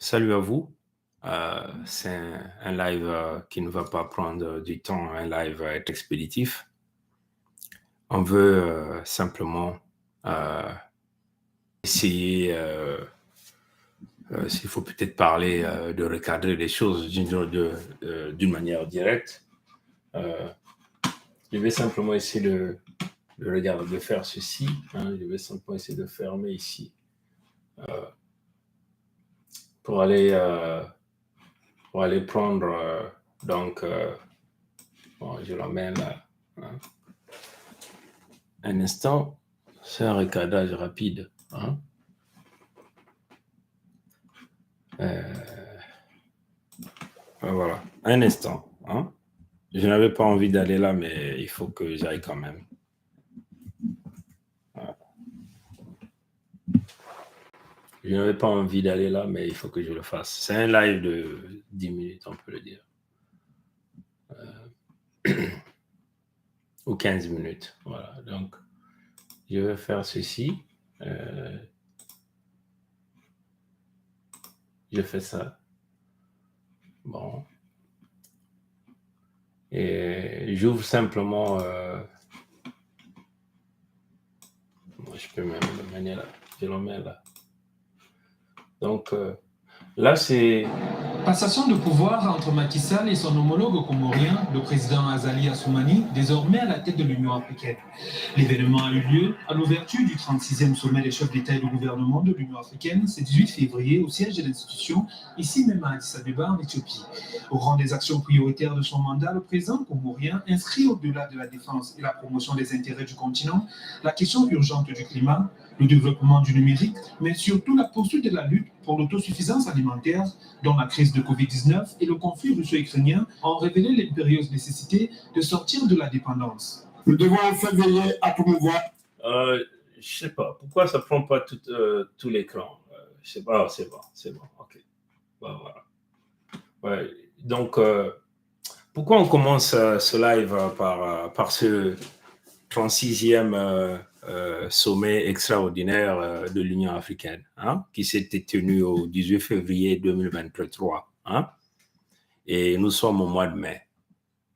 Salut à vous. C'est un live qui ne va pas prendre du temps, un live être expéditif. On veut simplement euh, essayer, s'il faut peut-être parler, de recadrer les choses d'une manière directe. Euh, je vais simplement essayer de faire ceci. Je vais simplement essayer de fermer ici euh, pour aller, euh, pour aller prendre. Donc, bon, je l'emmène là. Hein. Un instant, c'est un recadrage rapide. Hein. Voilà, un instant. Hein. Je n'avais pas envie d'aller là, mais il faut que j'aille quand même. Voilà. Je n'avais pas envie d'aller là, mais il faut que je le fasse. C'est un live de 10 minutes, on peut le dire. Ou 15 minutes. Voilà, donc je vais faire ceci. Je fais ça. Bon. Et j'ouvre simplement. Je peux même le mener là. Je le mets là. Donc là, c'est. Passation de pouvoir entre Macky Sall et son homologue comorien, le président Azali Assoumani, désormais à la tête de l'Union africaine. L'événement a eu lieu à l'ouverture du 36e sommet des chefs d'État et de gouvernement de l'Union africaine, ce 18 février, au siège de l'institution, ici même à Addis Abeba, en Éthiopie. Au rang des actions prioritaires de son mandat, le président comorien inscrit au-delà de la défense et la promotion des intérêts du continent la question urgente du climat, le développement du numérique, mais surtout la poursuite de la lutte pour l'autosuffisance alimentaire, dont la crise de Covid-19 et le conflit russo-ukrainien ont révélé l'impérieuse nécessité de sortir de la dépendance. Nous devons enfin veiller à promouvoir. Je sais pas, pourquoi ça prend pas tout l'écran? Je sais pas, c'est bon, ok. Bon, voilà. Ouais, donc, pourquoi on commence ce live par ce 36e sommet extraordinaire de l'Union africaine, hein, qui s'était tenu au 18 février 2023. Hein, et nous sommes au mois de mai.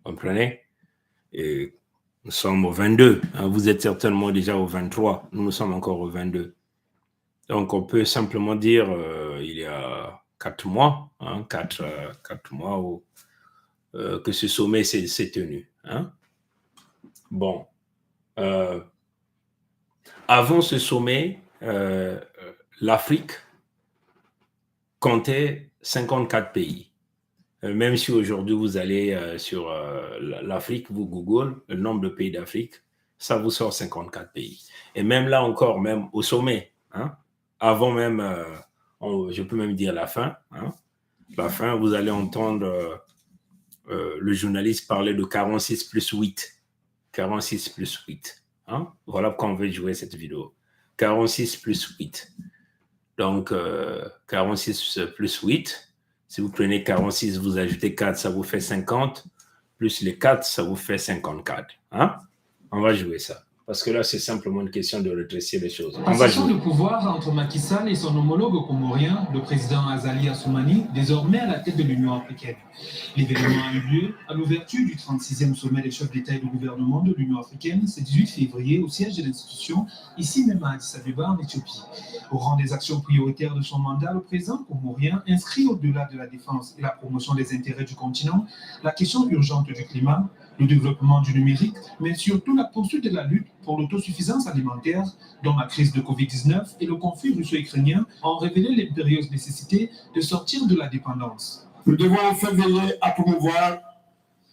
Vous comprenez? Et nous sommes au 22. Hein, vous êtes certainement déjà au 23. Nous sommes encore au 22. Donc, on peut simplement dire il y a 4 mois, hein, 4 mois où, que ce sommet s'est tenu. Hein. Bon. Avant ce sommet, l'Afrique comptait 54 pays. Même si aujourd'hui vous allez sur l'Afrique, vous Google le nombre de pays d'Afrique, ça vous sort 54 pays. Et même là encore, même au sommet, hein, avant même, je peux même dire la fin, hein, la fin, vous allez entendre le journaliste parler de 46 plus 8. 46 plus 8. Hein? Voilà pourquoi on veut jouer cette vidéo. 46 plus 8. Donc, 46 plus 8. Si vous prenez 46, vous ajoutez 4, ça vous fait 50. Plus les 4, ça vous fait 54. Hein? On va jouer ça. Parce que là, c'est simplement une question de redresser les choses. Passation de pouvoir entre Macky Sall et son homologue comorien, le président Azali Assoumani, désormais à la tête de l'Union africaine. L'événement a eu lieu à l'ouverture du 36e sommet des chefs d'État et de gouvernement de l'Union africaine, ce 18 février, au siège de l'institution, ici même à Addis Abeba, en Éthiopie. Au rang des actions prioritaires de son mandat, le président comorien inscrit au-delà de la défense et la promotion des intérêts du continent la question urgente du climat, le développement du numérique, mais surtout la poursuite de la lutte pour l'autosuffisance alimentaire, dont la crise de Covid-19 et le conflit russo-ukrainien ont révélé l'impérieuse nécessité de sortir de la dépendance. Nous devons enfin veiller à promouvoir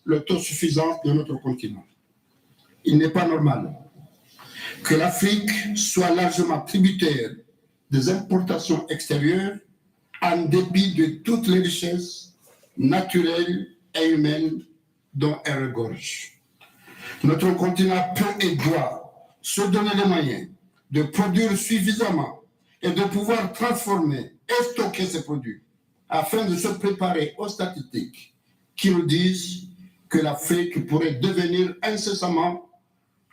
l'autosuffisance de notre continent. Il n'est pas normal que l'Afrique soit largement tributaire des importations extérieures en dépit de toutes les richesses naturelles et humaines dont elle regorge. Notre continent peut et doit se donner les moyens de produire suffisamment et de pouvoir transformer et stocker ces produits afin de se préparer aux statistiques qui nous disent que l'Afrique pourrait devenir incessamment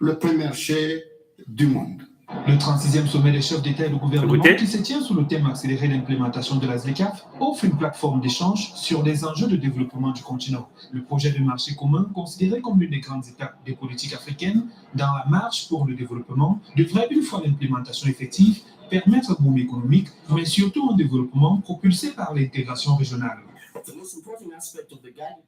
le premier marché du monde. Le 36e sommet des chefs d'État et de gouvernement Écoutez. qui se tient sous le thème accélérer l'implémentation de la ZLECAf offre une plateforme d'échange sur les enjeux de développement du continent. Le projet de marché commun, considéré comme l'une des grandes étapes des politiques africaines dans la marche pour le développement, devrait, une fois l'implémentation effective, permettre un boom économique, mais surtout un développement propulsé par l'intégration régionale.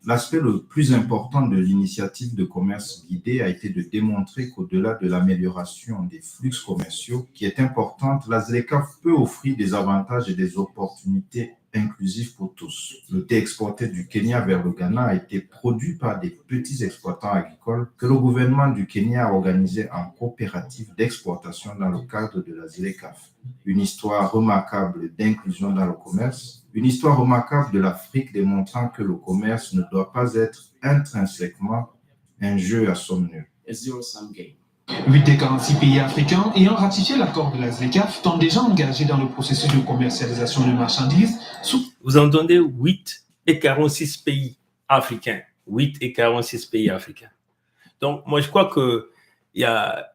L'aspect le plus important de l'initiative de commerce guidé a été de démontrer qu'au-delà de l'amélioration des flux commerciaux, qui est importante, la ZLECAf peut offrir des avantages et des opportunités inclusives pour tous. Le thé exporté du Kenya vers le Ghana a été produit par des petits exploitants agricoles que le gouvernement du Kenya a organisé en coopérative d'exportation dans le cadre de la ZLECAf. Une histoire remarquable d'inclusion dans le commerce, une histoire remarquable de l'Afrique démontrant que le commerce ne doit pas être intrinsèquement un jeu à somme nulle. 8 des 46 pays africains ayant ratifié l'accord de la ZLECAf sont déjà engagés dans le processus de commercialisation de marchandises. Vous entendez 8 et 46 pays africains. 8 et 46 pays africains. Donc, moi, je crois que il y a,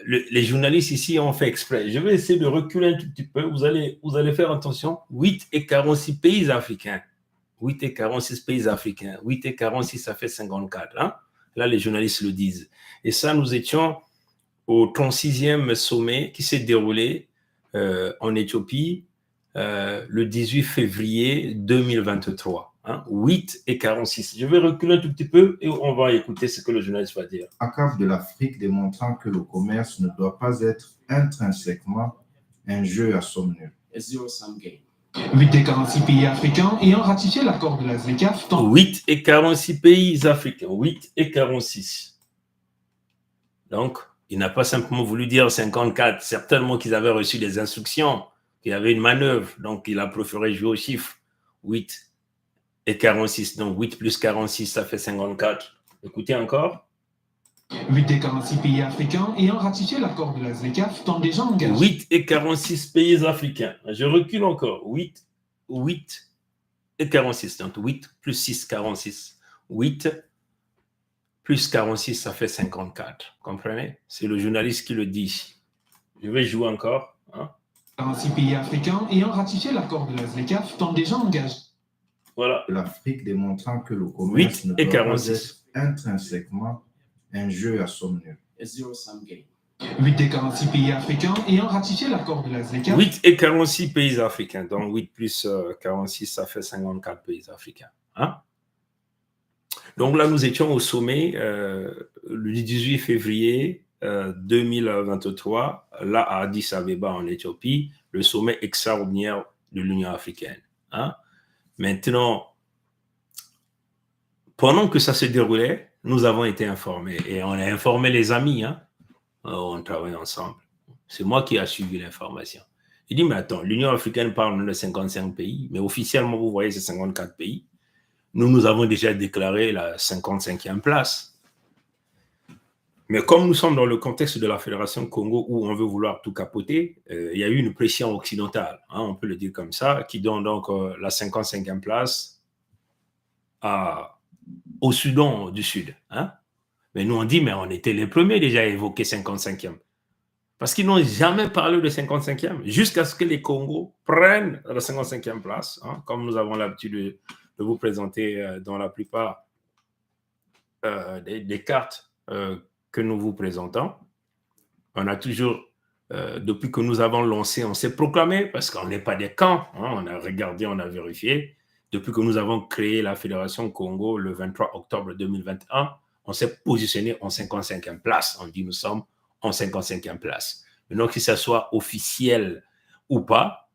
les journalistes ici ont fait exprès. Je vais essayer de reculer un tout petit peu. Vous allez faire attention. 8 et 46 pays africains. 8 et 46 pays africains. 8 et 46, ça fait 54. Hein? Là, les journalistes le disent. Et ça, nous étions au 36e sommet qui s'est déroulé en Éthiopie le 18 février 2023. Hein, 8 et 46. Je vais reculer un tout petit peu et on va écouter ce que le journaliste va dire. Un cap de l'Afrique démontrant que le commerce ne doit pas être intrinsèquement un jeu à somme nulle. 8 des 46 pays africains ayant ratifié l'accord de la ZLECAf. 8 et 46 pays africains. 8 et 46. Donc, il n'a pas simplement voulu dire 54. Certainement qu'ils avaient reçu des instructions, qu'il y avait une manœuvre. Donc, il a préféré jouer au chiffre. 8 et 46. Donc, 8 plus 46, ça fait 54. Écoutez encore. 8 des 46 pays africains ayant ratifié l'accord de la ZLECAf sont déjà engagés. 8 et 46 pays africains. Je recule encore. 8 et 46. Donc, 8 plus 6, 46. 8 plus 46, ça fait 54. Comprenez? C'est le journaliste qui le dit. Je vais jouer encore. Hein? 46 pays africains ayant ratifié l'accord de la ZLECAf sont déjà engagés. Voilà. L'Afrique démontrant que le commerce ne doit pas être intrinsèquement un jeu à somme nulle. 8 des 46 pays africains ayant ratifié l'accord de la ZLECAf. 8 et 46 pays africains. Donc 8 plus 46, ça fait 54 pays africains. Hein? Donc là, nous étions au sommet le 18 février 2023, là à Addis Abeba en Éthiopie, le sommet extraordinaire de l'Union africaine. Hein? Maintenant, pendant que ça se déroulait, nous avons été informés et on a informé les amis. Hein? On travaille ensemble. C'est moi qui ai suivi l'information. Il dit, mais attends, l'Union africaine parle de 55 pays, mais officiellement, vous voyez, c'est 54 pays. Nous avons déjà déclaré la 55e place. Mais comme nous sommes dans le contexte de la Fédération Congo où on veut vouloir tout capoter, il y a eu une pression occidentale, hein, on peut le dire comme ça, qui donne donc la 55e place au Soudan du Sud. Hein. Mais nous, on dit, mais on était les premiers déjà à évoquer 55e. Parce qu'ils n'ont jamais parlé de 55e, jusqu'à ce que les Congos prennent la 55e place, hein, comme nous avons l'habitude de vous présenter dans la plupart des cartes que nous vous présentons. On a toujours, depuis que nous avons lancé, on s'est proclamé, parce qu'on n'est pas des camps, hein, on a regardé, on a vérifié, depuis que nous avons créé la Fédération Congo le 23 octobre 2021, on s'est positionné en 55e place. On dit nous sommes en 55e place. Maintenant, que ça soit officiel ou pas,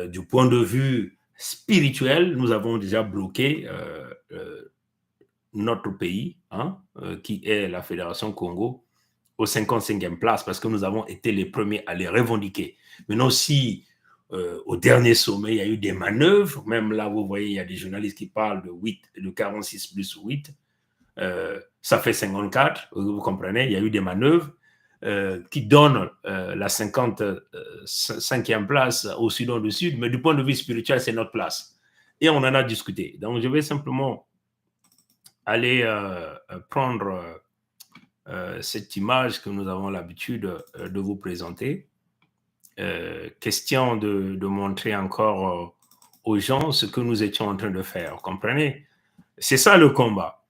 du point de vue spirituel, nous avons déjà bloqué notre pays, hein, qui est la Fédération Congo, au 55e place, parce que nous avons été les premiers à les revendiquer. Maintenant, si au dernier sommet, il y a eu des manœuvres, même là, vous voyez, il y a des journalistes qui parlent de 46 plus 8, ça fait 54, vous comprenez, il y a eu des manœuvres qui donnent la 55e place au Soudan du Sud, mais du point de vue spirituel, c'est notre place. Et on en a discuté. Donc, je vais simplement aller prendre cette image que nous avons l'habitude de vous présenter. Question de montrer encore aux gens ce que nous étions en train de faire. Comprenez? C'est ça le combat.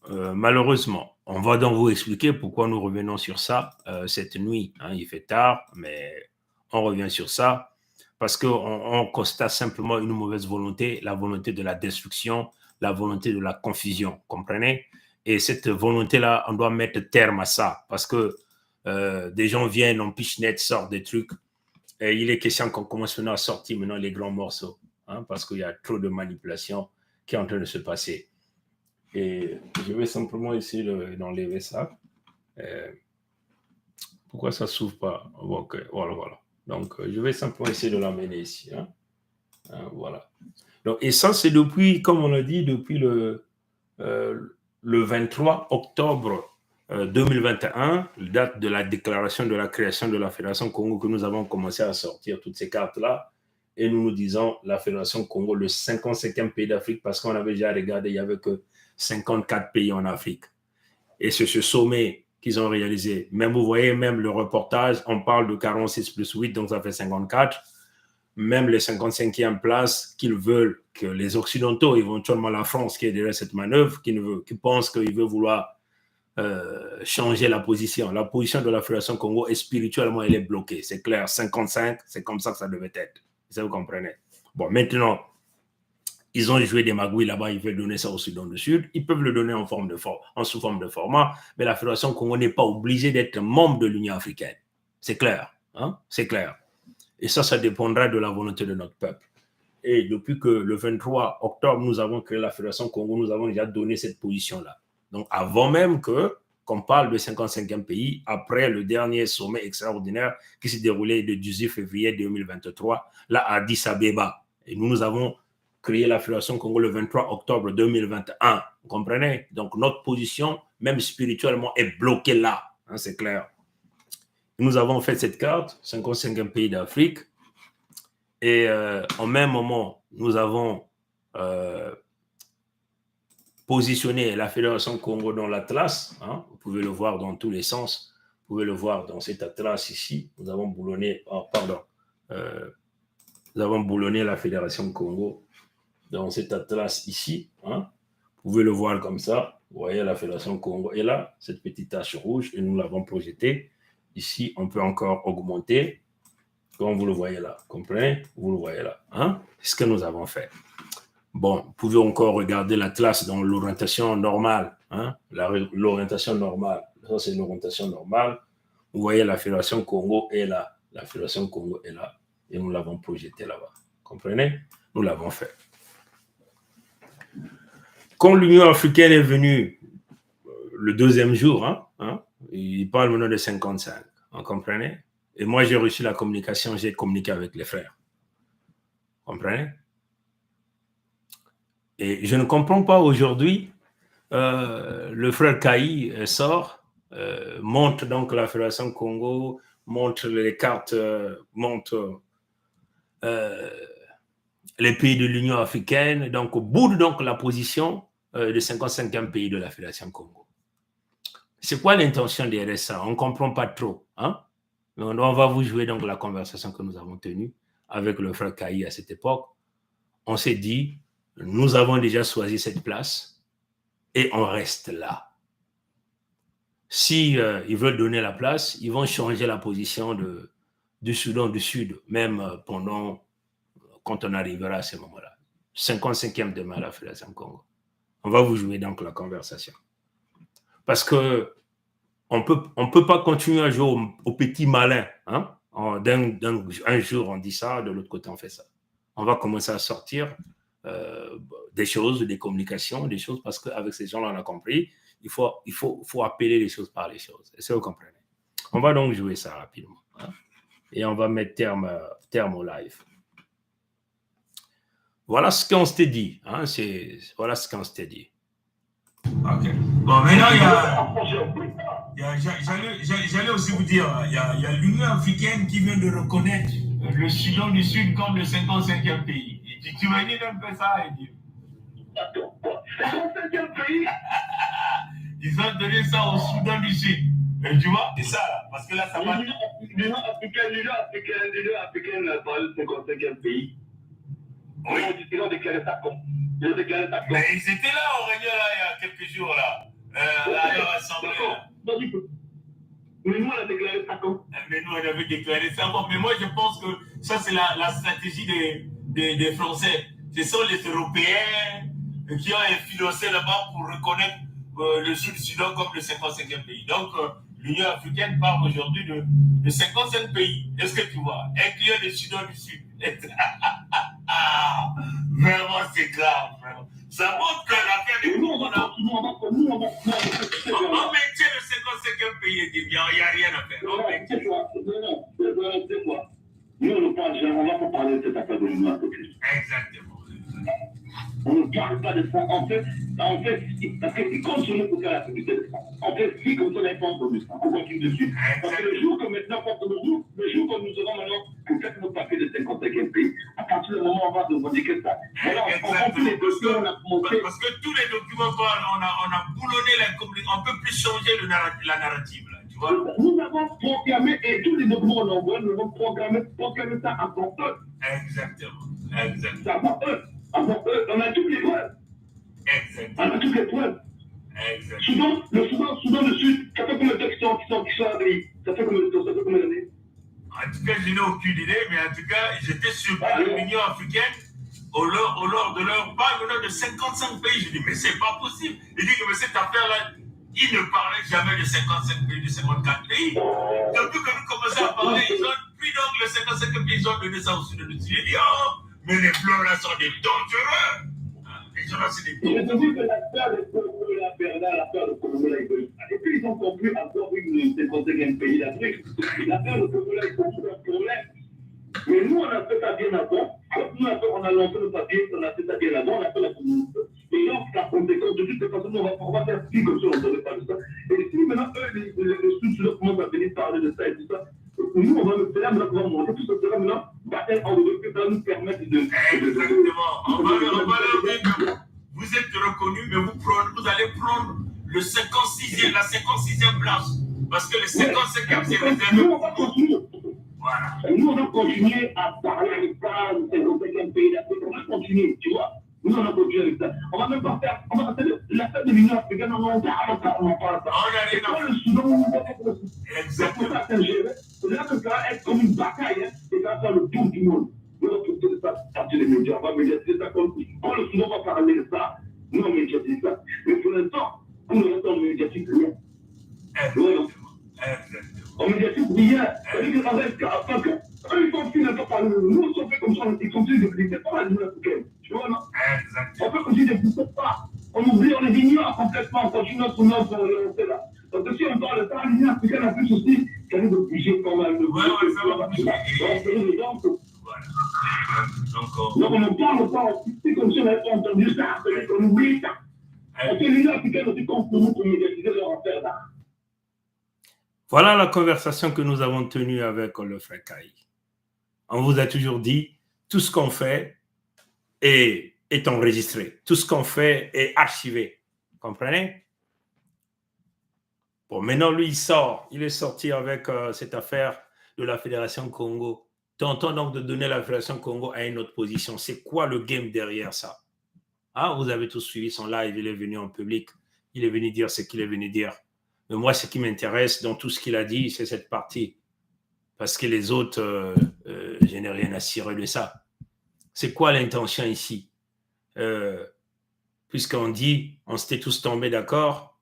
Malheureusement, on va donc vous expliquer pourquoi nous revenons sur ça cette nuit. Hein, il fait tard, mais on revient sur ça parce qu'on constate simplement une mauvaise volonté, la volonté de la destruction, la volonté de la confusion. Comprenez? Et cette volonté-là, on doit mettre terme à ça parce que des gens viennent, on pichenette, sortent des trucs. Et il est question qu'on commence maintenant à sortir maintenant les grands morceaux, hein, parce qu'il y a trop de manipulation qui est en train de se passer. Et je vais simplement essayer d'enlever ça. Pourquoi ça ne s'ouvre pas? Ok, voilà. Donc, je vais simplement essayer de l'amener ici. Hein. Voilà. Donc, et ça, c'est depuis, comme on l'a dit, depuis le 23 octobre 2021, date de la déclaration de la création de la Fédération Congo, que nous avons commencé à sortir toutes ces cartes-là. Et nous nous disons la Fédération Congo, le 55e pays d'Afrique, parce qu'on avait déjà regardé, il n'y avait que 54 pays en Afrique. Et c'est ce sommet qu'ils ont réalisé. Même, vous voyez, même le reportage, on parle de 46 plus 8, donc ça fait 54. Même les 55e places qu'ils veulent, que les Occidentaux, éventuellement la France qui est derrière cette manœuvre, qui pense qu'il veut vouloir changer la position. La position de la Fédération Congo est spirituellement, elle est bloquée. C'est clair, 55, c'est comme ça que ça devait être. Ça, vous comprenez? Bon, maintenant, ils ont joué des magouilles là-bas, ils veulent donner ça au Soudan du Sud. Ils peuvent le donner sous forme de format, mais la Fédération Congo n'est pas obligée d'être membre de l'Union africaine. C'est clair, hein? C'est clair. Et ça dépendra de la volonté de notre peuple. Et depuis que le 23 octobre, nous avons créé la Fédération Congo, nous avons déjà donné cette position-là. Donc, avant même qu'on parle de 55e pays, après le dernier sommet extraordinaire qui s'est déroulé le 18 février 2023, là à Addis Abeba. Et nous avons créé la Fédération Congo le 23 octobre 2021. Vous comprenez? Donc, notre position, même spirituellement, est bloquée là. Hein, c'est clair. Nous avons fait cette carte, 55e pays d'Afrique. Et en même moment, nous avons positionné la Fédération Congo dans l'Atlas. Hein, vous pouvez le voir dans tous les sens. Vous pouvez le voir dans cet Atlas ici. Nous avons boulonné, nous avons boulonné la Fédération Congo dans cet Atlas ici. Hein. Vous pouvez le voir comme ça. Vous voyez, la Fédération Congo est là, cette petite tache rouge, et nous l'avons projetée. Ici, on peut encore augmenter, comme vous le voyez là. Comprenez? Vous le voyez là. Hein? C'est ce que nous avons fait. Bon, vous pouvez encore regarder l'Atlas dans l'orientation normale. Hein? L'orientation normale. Ça, c'est l'orientation normale. Vous voyez, la Fédération Congo est là. La Fédération Congo est là. Et nous l'avons projeté là-bas. Comprenez? Nous l'avons fait. Quand l'Union africaine est venue le deuxième jour, il parle maintenant de 55. Vous comprenez? Et moi, j'ai reçu la communication, j'ai communiqué avec les frères. Vous comprenez? Et je ne comprends pas aujourd'hui, le frère Kaï sort, montre donc la Fédération Congo, montre les cartes, montre les pays de l'Union africaine, donc au bout de la position de 55e pays de la Fédération Congo. C'est quoi l'intention derrière ça? On ne comprend pas trop. Hein? On va vous jouer donc la conversation que nous avons tenue avec le frère Kaï à cette époque. On s'est dit, nous avons déjà choisi cette place et on reste là. Si ils veulent donner la place, ils vont changer la position du Soudan du Sud, même quand on arrivera à ce moment-là. 55e demain à la Fédération Congo. On va vous jouer donc la conversation. Parce que on peut pas continuer à jouer au petit malin. Hein? Un jour, on dit ça, de l'autre côté, on fait ça. On va commencer à sortir des choses, des communications, des choses, parce qu'avec ces gens-là, on a compris, il faut appeler les choses par les choses. Est-ce que vous comprenez? On va donc jouer ça rapidement. Hein? Et on va mettre terme au live. Voilà ce qu'on s'était dit. Hein? Voilà ce qu'on s'était dit. Ok. Bon, maintenant, j'allais aussi vous dire, il y a l'Union africaine qui vient de reconnaître le Soudan du Sud comme le 55e pays. Et tu imagines un peu ça, Eddie? 55e pays? Ils ont donné ça au Soudan du Sud. Mais tu vois, c'est ça, là. Parce que là, ça va. L'Union africaine a parlé de 55e pays. Oui. Ils ont déclaré ça comme. Ils ont déclaré ça comme. Mais ils étaient là au réunion, là, il y a quelques jours, là. À leur assemblée. D'accord. Mais nous, on a déclaré ça comme. Mais nous, on avait déclaré ça comme. Mais moi, je pense que ça, c'est la stratégie des Français. Ce sont les Européens qui ont financé là-bas pour reconnaître le Sud-Soudan comme le 55e pays. Donc, l'Union africaine parle aujourd'hui de 55 pays. Est-ce que tu vois? Incluant le Soudan du Sud. Vraiment, c'est grave. Vraiment. Ça montre que l'affaire des Nous, on maintient le 55e pays. Il n'y a rien à faire. Non, c'est quoi? Nous, on ne parle jamais, on ne va pas parler de cette affaire de l'Union africaine. Exactement. On ne parle pas de ça. En fait, parce que si compte sur nous pour faire la sécurité, en fait, si comme ça, on n'est pas entendu ça, on continue dessus. Parce que le jour que maintenant, le jour que nous aurons maintenant pour faire notre papier de 55e pays, à partir du moment où on va revendiquer ça. Alors, on prend tous les dossiers, on a montré. Parce que tous les documents qu'on a boulonné, on ne peut plus changer la narrative. Là, tu vois? Nous avons programmé, et tous les documents qu'on envoie, nous avons programmé ça à porteur. Exactement. C'est à porteur. On a toutes les preuves. Exactement. On a toutes les preuves. Exactement. Soudan du Sud, ça fait combien de temps qu'ils sont abris? Ça fait combien d'années? En tout cas, je n'ai aucune idée, mais en tout cas, j'étais surpris que l'Union africaine, au lors de leur parle de 55 pays. Je dis, mais c'est pas possible. Il dit que mais cette affaire-là, ils ne parlaient jamais de 55 pays, de 54 pays. Depuis que nous commençons à parler, ils ont pris donc le 55 pays, ils ont donné ça au Sud du Sud. Ils disent, oh, mais les blancs là sont des dangereux. Les gens là, c'est des dangereux. Je te dis que l'affaire de Congo, l'affaire de Congo, là, et puis ils ont compris encore une 55e pays d'Afrique. L'affaire de Congo, là, ils ont tout un problème. Mais nous, on a fait ça bien avant. Nous, on a lancé le papier, on a fait ça bien avant, on a fait la communauté. Et là, la conséquence de toute façon, on va faire plus comme ça, on ne devrait pas de ça. Et si maintenant, eux, les Sud-Soudanais commencent à venir parler de ça et tout ça, nous, on va le faire, on va monter tout ça, maintenant, va être en dehors, que ça va nous permettre de. Exactement. On va leur dire que vous êtes reconnus, mais vous allez prendre la 56e place. Parce que le 55e, c'est réservé. Nous, on va continuer. Voilà. Nous, on va continuer à parler avec ça, c'est le 55e pays d'Afrique, on va continuer, tu vois. Nous, on va continuer avec ça. On va même pas faire. On va faire l'affaire de l'Union africaine, on en parle pas. On n'a rien à faire. Le Soudan, on va être. Exactement. C'est là que ça va être comme une bataille, hein, et ça va faire le tour du monde. Nous, on va porter ça partir des médias, on va médiatiser ça comme. Quand le Soudan va parler de ça, nous, on médiatise ça. Mais pour l'instant, pour l'instant, on médiatise rien. Exactement. On médiatise rien. C'est-à-dire qu'on reste qu'à que. Eux, ils sont plus d'accord par nous. Nous, on fait comme ça, ils sont plus dépliqués par la Union africaine. Tu vois, non? Exactement. On fait comme si ils ne pas. On oublie, on les ignore complètement, on continue notre orienté là. Parce que si on parle de ça, l'Union africaine a plus aussi qu'elle est obligée quand même de ça va bouger. Donc on ne parle pas, c'est comme si on n'avait pas entendu ça, on oublie ça. Parce que l'Union africaine aussi compte pour nous pour médiatiser leur affaire là. Voilà la conversation que nous avons tenue avec le frère Kaï. On vous a toujours dit, tout ce qu'on fait est enregistré. Tout ce qu'on fait est archivé. Vous comprenez? Bon, maintenant, lui, il est sorti avec cette affaire de la Fédération Congo. Tentant donc de donner la Fédération Congo à une autre position. C'est quoi le game derrière ça? Ah, vous avez tous suivi son live, il est venu en public. Il est venu dire ce qu'il est venu dire. Mais moi, ce qui m'intéresse dans tout ce qu'il a dit, c'est cette partie. Parce que les autres, je n'ai rien à cirer de ça. C'est quoi l'intention ici? Puisqu'on dit, on s'était tous tombés d'accord,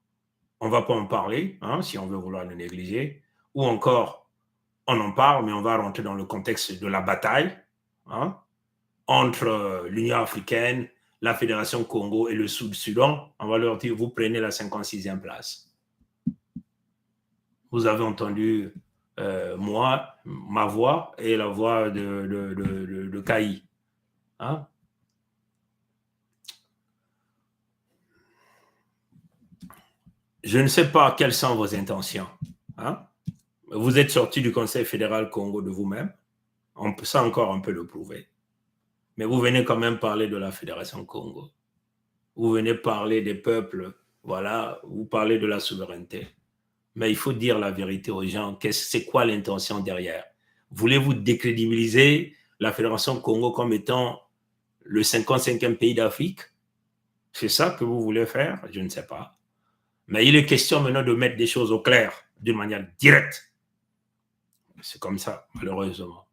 on ne va pas en parler, hein, si on veut vouloir le négliger. Ou encore, on en parle, mais on va rentrer dans le contexte de la bataille, hein, entre l'Union africaine, la Fédération Congo et le Sud-Soudan. On va leur dire, vous prenez la 56e place. Vous avez entendu moi, ma voix et la voix de Kaï. Hein? Je ne sais pas quelles sont vos intentions. Hein? Vous êtes sorti du Conseil fédéral Congo de vous-même. Ça encore, on peut le prouver. Mais vous venez quand même parler de la Fédération Congo. Vous venez parler des peuples. Voilà, vous parlez de la souveraineté. Mais il faut dire la vérité aux gens. C'est quoi l'intention derrière? Voulez-vous décrédibiliser la Fédération Congo comme étant le 55e pays d'Afrique? C'est ça que vous voulez faire? Je ne sais pas. Mais il est question maintenant de mettre des choses au clair, d'une manière directe. C'est comme ça, malheureusement.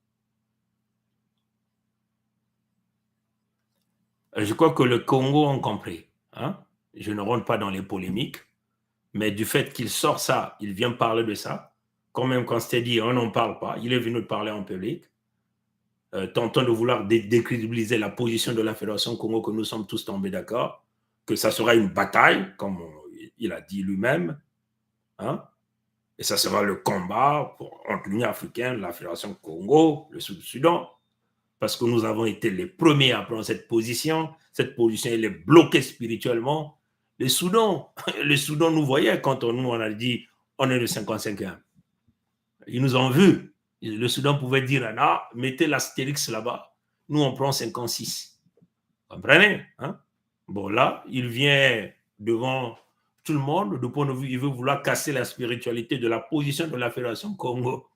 Je crois que le Congo a compris. Hein? Je ne rentre pas dans les polémiques, mais du fait qu'il sort ça, il vient parler de ça, quand même quand c'était dit, on n'en parle pas, il est venu parler en public, tentant de vouloir décrédibiliser la position de la Fédération Congo, que nous sommes tous tombés d'accord, que ça sera une bataille, comme il a dit lui-même, hein? Et ça sera le combat entre l'Union africaine, la Fédération Congo, le Sud-Soudan, parce que nous avons été les premiers à prendre cette position. Cette position, elle est bloquée spirituellement. Le Soudan nous voyait quand on a dit on est le 55e. Ils nous ont vus. Le Soudan pouvait dire, ah, mettez l'astérix là-bas. Nous, on prend 56. Vous comprenez? Hein? Bon, là, il vient devant tout le monde. Du point de vue, il veut vouloir casser la spiritualité de la position de la Fédération Congo.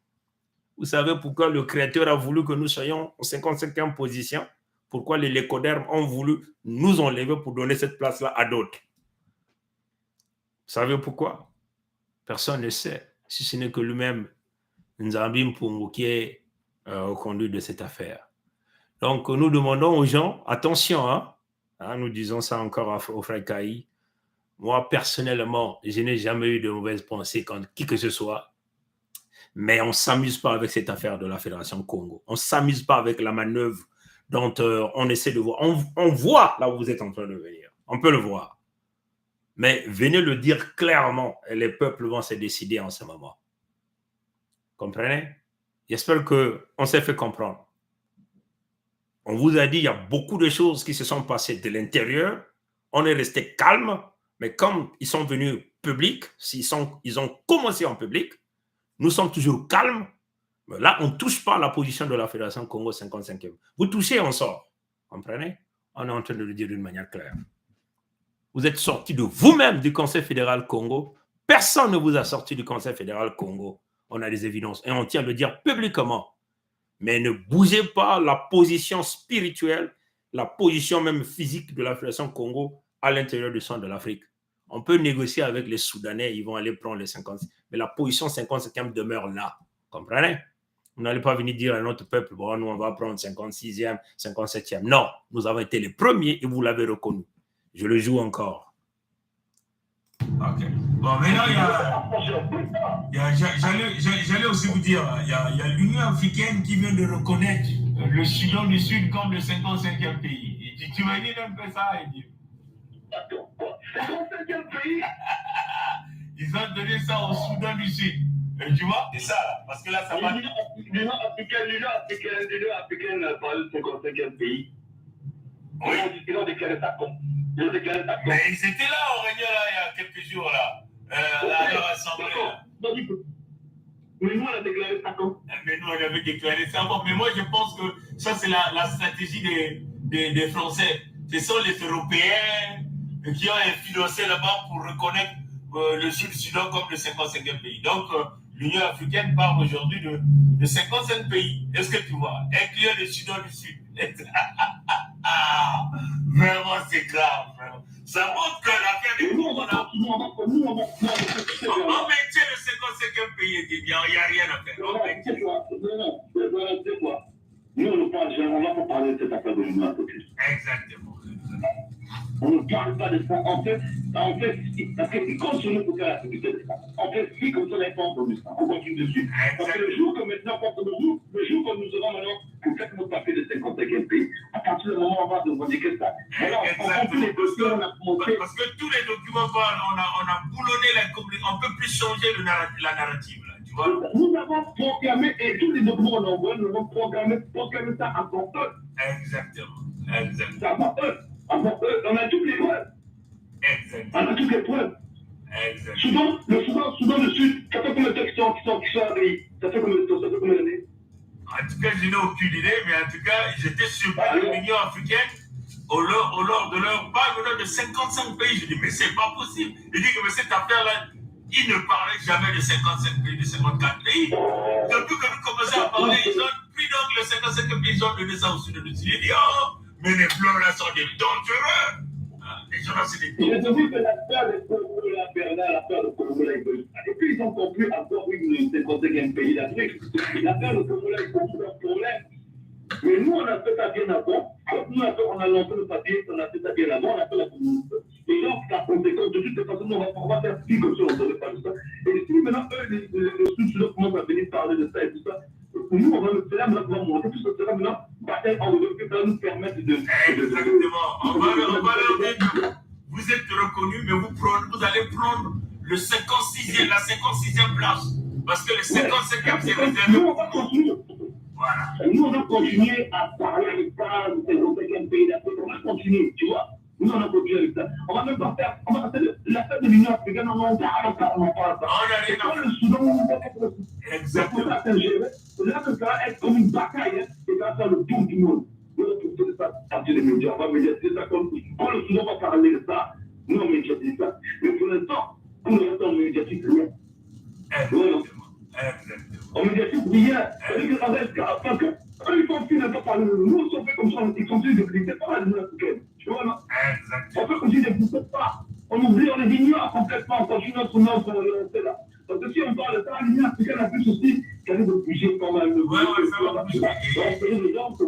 Vous savez pourquoi le Créateur a voulu que nous soyons en 55e position? Pourquoi les lécodermes ont voulu nous enlever pour donner cette place-là à d'autres? Vous savez pourquoi? Personne ne sait, si ce n'est que lui-même, Nzambi Mpungu, qui est au conduit de cette affaire. Donc, nous demandons aux gens, attention, hein, nous disons ça encore au frère Kaï. Moi, personnellement, je n'ai jamais eu de mauvaises pensées contre qui que ce soit. Mais on ne s'amuse pas avec cette affaire de la Fédération Congo. On ne s'amuse pas avec la manœuvre dont on essaie de voir. On voit là où vous êtes en train de venir. On peut le voir. Mais venez le dire clairement et les peuples vont se décider en ce moment. Comprenez? J'espère qu'on s'est fait comprendre. On vous a dit qu'il y a beaucoup de choses qui se sont passées de l'intérieur. On est resté calme, mais comme ils sont venus publics, ils ont commencé en public, nous sommes toujours calmes. Mais là, on ne touche pas la position de la Fédération Congo 55e. Vous touchez, on sort. Comprenez? On est en train de le dire d'une manière claire. Vous êtes sortis de vous-même du Conseil fédéral Congo. Personne ne vous a sorti du Conseil fédéral Congo. On a des évidences et on tient à le dire publiquement. Mais ne bougez pas la position spirituelle, la position même physique de la Fédération Congo à l'intérieur du centre de l'Afrique. On peut négocier avec les Soudanais, ils vont aller prendre les 50. Mais la position 55e demeure là. Comprenez? Vous n'allez pas venir dire à notre peuple, bon, nous on va prendre 56e, 57e. Non, nous avons été les premiers et vous l'avez reconnu. Je le joue encore. Ok. Bon, maintenant, j'allais aussi vous dire, il y a l'Union africaine qui vient de reconnaître le Soudan du Sud comme le 55e pays. Et tu vas dire un peu ça, et dire. Attends, quoi? 55e pays? Ils ont donné ça au Soudan du Sud. Et tu vois? C'est ça, là. Parce que là, ça va. L'Union africaine parle de 55e pays. Oui. Ils ont déclaré ça comme. Mais ils étaient là au réunion là, il y a quelques jours là. À leur assemblée là. Mais nous on a déclaré ça comme. Mais nous on avait déclaré ça avant. Mais moi je pense que ça c'est la stratégie des Français. Ce sont les Européens qui ont influencé là-bas pour reconnaître le Sud-Soudan comme le 55e pays. Donc l'Union africaine parle aujourd'hui de 55 pays. Est-ce que tu vois? Incluant le Soudan du Sud. Vraiment, c'est grave. Vraiment. Ça montre que l'affaire des Congo, on maintient le 55e pays. Il n'y a rien à faire. Nous, on ne parle jamais, on va pas parler de cette affaire de l'Union africaine. Exactement. On ne parle pas de ça. En fait, parce qu'ils comptent sur nous pour faire la sécurité de ça. En fait, si comme ça, on n'est pas entendu ça. On continue dessus. Parce que le jour que maintenant, le jour que nous aurons maintenant pour faire notre papier de 55e pays, à partir du moment où on va revendiquer ça. Alors, tous les dossiers, on a montré. Parce que tous les documents, on a boulonné la communauté. On ne peut plus changer la narrative. Là, tu vois? Nous avons programmé, et tous les documents qu'on envoie, nous avons programmé ça avant eux. Exactement. Ça avant eux. On a toutes les preuves. Exactement. On a toutes les preuves. Exactement. Soudan du Sud, ça fait combien de temps qu'ils sont arrivés? Ça fait combien d'années? En tout cas, je n'ai aucune idée, mais en tout cas, j'étais surpris de l'Union africaine au lors de leur bague de 55 pays. Je dis, mais c'est pas possible. Je dis que mais cette affaire-là, ils ne parlaient jamais de 55 pays, de 54 pays. Depuis que nous commençons à parler, ils ont pris donc les 55 pays, ils ont donné ça au sud de nous. Ils disent, oh, mais les blancs là sont des dangereux. Les gens là, c'est des Je te dis que l'affaire de Congo, l'affaire de Congo, là, et puis ils ont compris encore une 55e pays d'Afrique. L'affaire de Congo, là, ils ont un problème. Mais nous, on a fait ça bien avant. Nous, on a lancé le papier, on a fait ça bien avant, on a fait la communauté. Et donc, la conséquence de toutes les façons, on va faire plus comme ça, on ne pas tout ça. Et si maintenant, eux, les sous-sudans commencent à venir parler de ça et tout ça, nous, on va le faire, on va monter tout ça, sera maintenant bataille en deux, qui va nous permettre de. Exactement. On va leur dire que vous êtes reconnus, mais vous allez prendre le 56e, la 56e place. Parce que le 55e, c'est réservé. Nous, on va continuer. Voilà. Nous, on va continuer à parler avec ça, du 55e pays d'Afrique. On va continuer, tu vois. Nous, on a continué avec ça. On va même pas faire. On va faire l'affaire de l'Union africaine, on en parle pas. C'est pas le Soudan, on va faire exactement. Là, que ça va être comme une bataille, hein, et ça va faire le tour du monde. Nous, on va faire ça partir des médias. On va médiatiser ça comme. Quand le Soudan va parler de ça, nous, on médiatise ça. Mais pour l'instant, on médiatise rien. Exactement. On médiatise rien. Parce que eux, ils sont finés de parler de nous. Nous, on fait comme ça, ils continuent de glisser par l'Union africaine. Tu vois, non? On fait comme si ils ne glissaient pas. On oublie, on les ignore complètement. On continue notre lancée là. Parce que si on parle de ça, l'Union africaine a plus aussi qu'elle est de bouger quand même. Ouais, ça va bouger. Donc,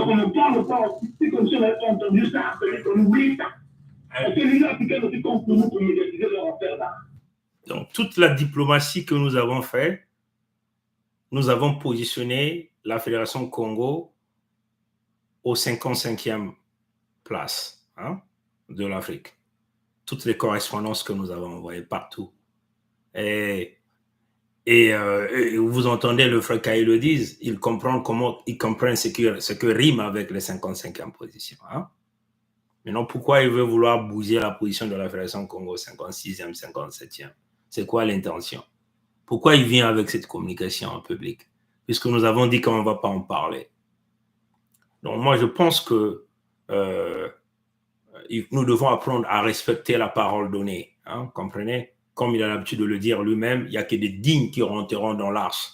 on ne parle pas. C'est comme si on n'avait pas entendu ça. On oublie ça. Parce que l'Union africaine aussi compte pour nous pour médiatiser leur affaire là. Donc, toute la diplomatie que nous avons faite, nous avons positionné la Fédération Congo au 55e place de l'Afrique. Toutes les correspondances que nous avons envoyées partout. Et vous entendez le frère Kaï le dise, ils comprennent ce que rime avec les 55e positions. Maintenant, pourquoi il veut vouloir bouger la position de la Fédération Congo 56e, 57e? C'est quoi l'intention? Pourquoi il vient avec cette communication en public? Puisque nous avons dit qu'on ne va pas en parler. Donc moi, je pense que nous devons apprendre à respecter la parole donnée. Comprenez? Comme il a l'habitude de le dire lui-même, il n'y a que des dignes qui rentreront dans l'arche.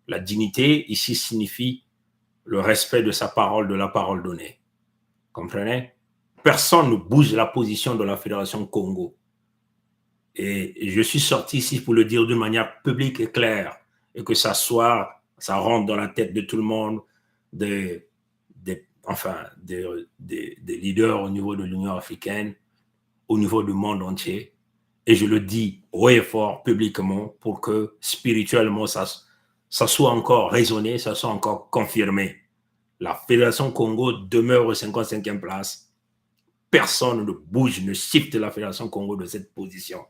La dignité, ici, signifie le respect de sa parole, de la parole donnée. Comprenez? Personne ne bouge la position de la Fédération Congo. Et je suis sorti ici pour le dire d'une manière publique et claire, et que ça rentre dans la tête de tout le monde, des leaders au niveau de l'Union africaine, au niveau du monde entier. Et je le dis haut et fort publiquement pour que spirituellement ça soit encore raisonné, ça soit encore confirmé. La Fédération Congo demeure au 55e place. Personne ne bouge, ne shift la Fédération Congo de cette position.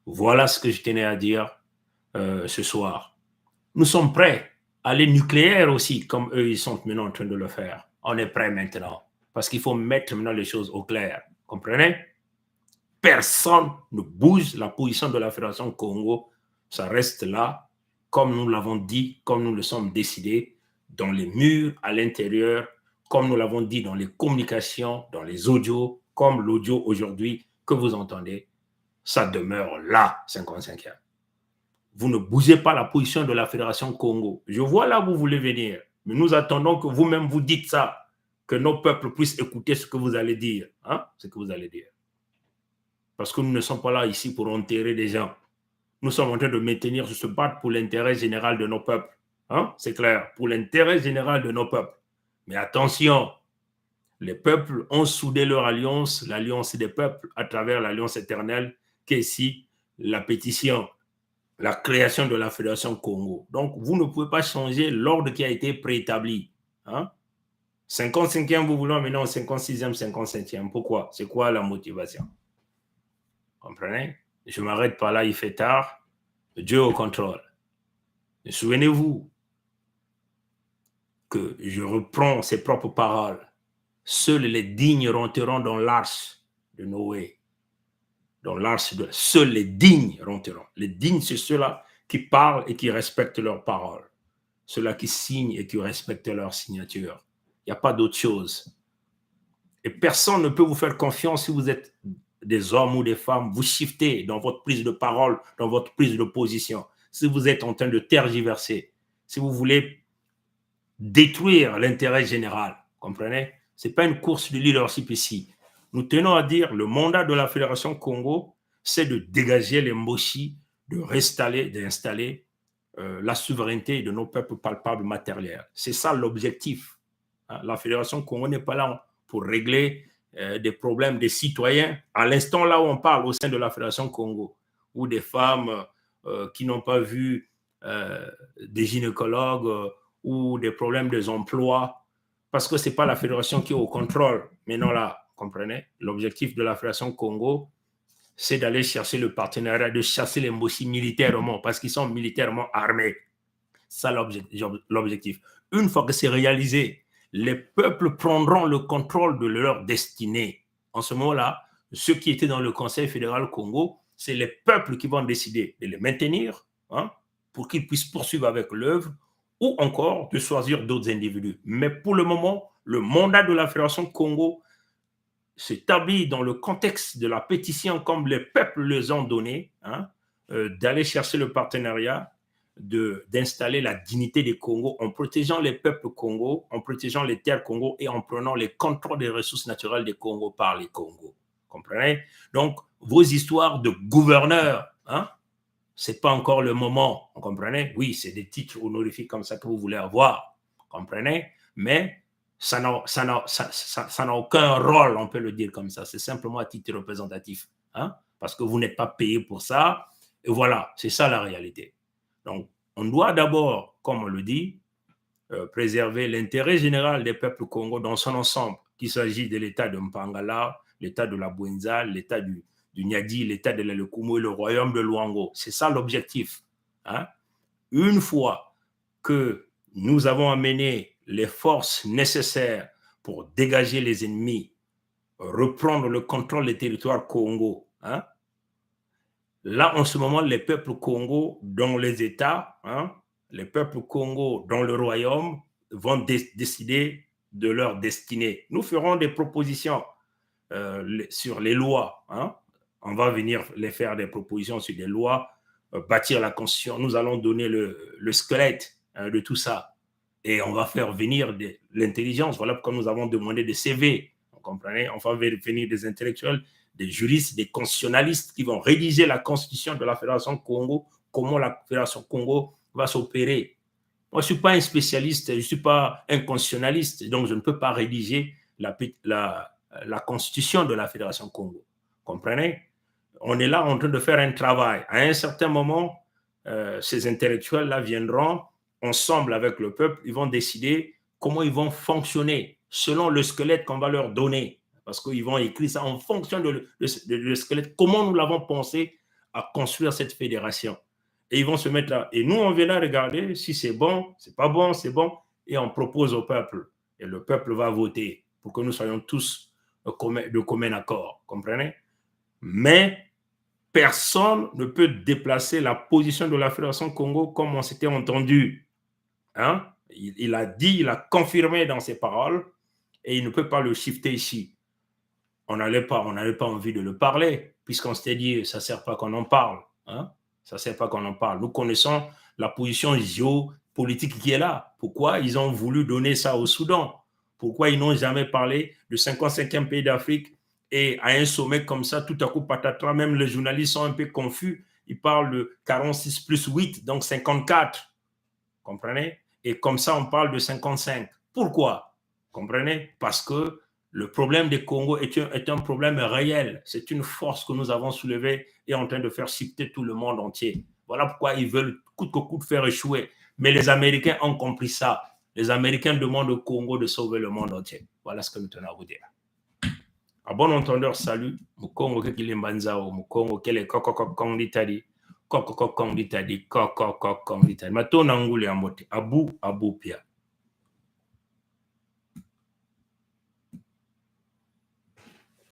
Voilà ce que je tenais à dire ce soir. Nous sommes prêts à aller nucléaire aussi, comme eux, ils sont maintenant en train de le faire. On est prêts maintenant, parce qu'il faut mettre maintenant les choses au clair. Comprenez? Personne ne bouge la position de la Fédération Congo. Ça reste là, comme nous l'avons dit, comme nous le sommes décidés, dans les murs, à l'intérieur, comme nous l'avons dit dans les communications, dans les audios, comme l'audio aujourd'hui que vous entendez. Ça demeure là, 55e. Vous ne bougez pas la position de la Fédération Congo. Je vois là où vous voulez venir, mais nous attendons que vous-même vous dites ça, que nos peuples puissent écouter ce que vous allez dire. Ce que vous allez dire. Parce que nous ne sommes pas là ici pour enterrer des gens. Nous sommes en train de maintenir, de se battre pour l'intérêt général de nos peuples. C'est clair, pour l'intérêt général de nos peuples. Mais attention, les peuples ont soudé leur alliance, l'alliance des peuples, à travers l'alliance éternelle, qui est ici la pétition, la création de la Fédération Congo. Donc, vous ne pouvez pas changer l'ordre qui a été préétabli. 55e, vous voulez maintenant 56e, 57e. Pourquoi? C'est quoi la motivation? Comprenez? Je m'arrête pas là, il fait tard. Dieu au contrôle. Et souvenez-vous que je reprends ses propres paroles. Seuls les dignes rentreront dans l'arche de Noé. Dans l'arche seuls les dignes rentreront. Les dignes, c'est ceux-là qui parlent et qui respectent leurs paroles. Ceux-là qui signent et qui respectent leur signature. Il n'y a pas d'autre chose. Et personne ne peut vous faire confiance si vous êtes des hommes ou des femmes, vous shiftez dans votre prise de parole, dans votre prise de position. Si vous êtes en train de tergiverser, si vous voulez détruire l'intérêt général, comprenez? Ce n'est pas une course de leadership ici. Nous tenons à dire, le mandat de la Fédération Congo, c'est de dégager les Mboshi, d'installer la souveraineté de nos peuples palpables matériels. C'est ça l'objectif. La Fédération Congo n'est pas là pour régler des problèmes des citoyens. À l'instant là où on parle au sein de la Fédération Congo, ou des femmes qui n'ont pas vu des gynécologues ou des problèmes des emplois, parce que ce n'est pas la Fédération qui est au contrôle. Mais non, là, comprenez, l'objectif de la Fédération Congo, c'est d'aller chercher le partenariat, de chasser les Mboshi militairement, parce qu'ils sont militairement armés. C'est ça l'objectif. Une fois que c'est réalisé, les peuples prendront le contrôle de leur destinée. En ce moment-là, ceux qui étaient dans le Conseil fédéral Congo, c'est les peuples qui vont décider de les maintenir, pour qu'ils puissent poursuivre avec l'œuvre, ou encore de choisir d'autres individus. Mais pour le moment, le mandat de la Fédération Congo s'établit dans le contexte de la pétition, comme les peuples les ont donné, d'aller chercher le partenariat, d'installer la dignité des Congo en protégeant les peuples Congo, en protégeant les terres Congo et en prenant les contrôles des ressources naturelles des Congo par les Congo. Comprenez? Donc, vos histoires de gouverneurs, ce n'est pas encore le moment. Vous comprenez? Oui, c'est des titres honorifiques comme ça que vous voulez avoir. Comprenez? Mais ça n'a aucun rôle, on peut le dire comme ça. C'est simplement à titre représentatif. Parce que vous n'êtes pas payé pour ça. Et voilà, c'est ça la réalité. Donc, on doit d'abord, comme on le dit, préserver l'intérêt général des peuples Congo dans son ensemble, qu'il s'agit de l'État de Mpangala, l'État de la Bwenza, l'État du Niadi, l'État de la Lekumo et le royaume de Luango. C'est ça l'objectif. Une fois que nous avons amené les forces nécessaires pour dégager les ennemis, reprendre le contrôle des territoires Congo, là, en ce moment, les peuples Congo dans les États, les peuples Congo dans le royaume vont décider de leur destinée. Nous ferons des propositions sur les lois. On va venir les faire des propositions sur des lois, bâtir la constitution. Nous allons donner le squelette de tout ça. Et on va faire venir de l'intelligence. Voilà pourquoi nous avons demandé des CV. Vous comprenez? On va venir des intellectuels, des juristes, des constitutionnalistes qui vont rédiger la constitution de la Fédération Congo, comment la Fédération Congo va s'opérer. Moi, je ne suis pas un spécialiste, je ne suis pas un constitutionnaliste, donc je ne peux pas rédiger la constitution de la Fédération Congo. Comprenez? On est là en train de faire un travail. À un certain moment, ces intellectuels-là viendront ensemble avec le peuple, ils vont décider comment ils vont fonctionner selon le squelette qu'on va leur donner. Parce qu'ils vont écrire ça en fonction de le squelette, comment nous l'avons pensé à construire cette fédération. Et ils vont se mettre là. Et nous, on vient là regarder si c'est bon, c'est pas bon, c'est bon. Et on propose au peuple. Et le peuple va voter pour que nous soyons tous de commun accord. Comprenez? Mais personne ne peut déplacer la position de la Fédération Congo comme on s'était entendu. Il a dit, il a confirmé dans ses paroles et il ne peut pas le shifter ici. On n'avait pas envie de le parler puisqu'on s'était dit, ça ne sert pas qu'on en parle. Ça ne sert pas qu'on en parle. Nous connaissons la position géopolitique qui est là. Pourquoi ils ont voulu donner ça au Soudan? Pourquoi ils n'ont jamais parlé du 55e pays d'Afrique? Et à un sommet comme ça, tout à coup, patatras, même les journalistes sont un peu confus. Ils parlent de 46 plus 8, donc 54. Comprenez? Et comme ça, on parle de 55. Pourquoi? Comprenez? Parce que le problème des Congo est un problème réel. C'est une force que nous avons soulevée et en train de faire shifter tout le monde entier. Voilà pourquoi ils veulent coûte que coûte faire échouer. Mais les Américains ont compris ça. Les Américains demandent au Congo de sauver le monde entier. Voilà ce que nous tenons à vous dire. À bon entendeur, salut. Mukongo kekile mbanzao, mukongo kele kokokokong ditadi, kokokokong ditadi, kokokokong ditadi. Matona ngule amote, abu pia.